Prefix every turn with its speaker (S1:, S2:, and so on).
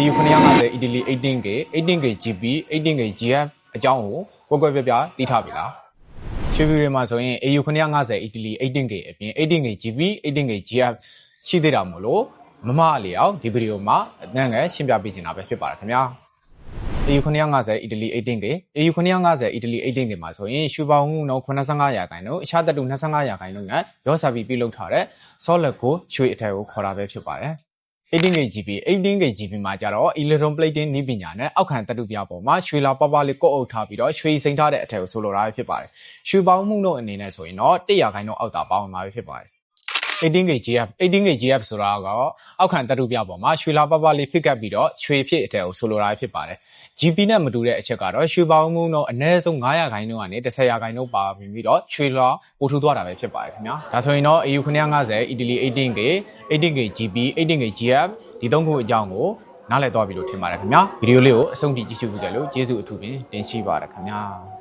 S1: AU 950 Italy 18K 18K GB 18K GF အကြောင်းကိုကွက်ကွက်ပြပြသိထားပြီလားရွှေဗီတွေမှာဆိုရင် AU 950 Italy 18K အပြင် 18K GB 18K GF ရှိသေးတာမို့လို့မမအလျောက်ဒီဗီဒီယိုမှာအနည်းငယ်ရှင်းပြပေးချင်တာပဲဖြစ်ပါတယ်ခင်ဗျာ AU 950 Italy 18K AU 950 Italy 18K မှာဆိုရင်ရွှေပေါင်းမှုနှုန်း85ရာခိုင်နှုန်းအခြားတတူ25ရာခိုင်နှုန်းနဲ့ရောစာပြီးပြုလုပ်ထားတဲ့ solid ကိုရွှေအထည်ကိုခေါ်တာပဲဖြစ်ပါတယ် 18K GB 18K GB မှာကြတော့ electron plating နည်းပညာနဲ့အောက်ခံတတုပြပေါ်မှာရွှေလာပပလေးကုတ်အုပ်ထားပြီးတော့ရွှေစိမ့်ထားတဲ့အထည်ကိုဆိုလိုတာပဲဖြစ်ပါတယ်ရွှေပေါင်းမှုနှုန်းအနေနဲ့ဆိုရင်တော့100ရာခိုင်နှုန်းအောက်သာပေါင်းမှာပဲဖြစ်ပါတယ်18K GF 18K GF ဆိုတာကအောက်ခံတတုပြပေါ်မှာရွှေလာပပလေးဖိကပ်ပြီးတော့ရွှေဖြစ်အထည်ကိုဆိုလိုတာဖြစ်ပါတယ် GP နဲ့မတူတဲ့အချက်ကတော့ရွှေပေါင်းမှုနှုန်းအနည်းဆုံး900ရာခိုင်နှုန်းကနေ1000ရာခိုင်နှုန်းပါပြီးတော့ရွှေလာပိုထူသွားတာပဲဖြစ်ပါတယ်ခင်ဗျာဒါဆိုရင်တော့ AU 950 Italy 18K 18K GB 18K GF ဒီသုံးခုအကြောင်းကိုနားလည်သွားပြီလို့ထင်ပါတယ်ခင်ဗျာဗီဒီယိုလေးကိုအဆုံးထိကြည့်ရှုကြလို့ကျေးဇူးအထူးပင်တင်ရှိပါတယ်ခင်ဗျာ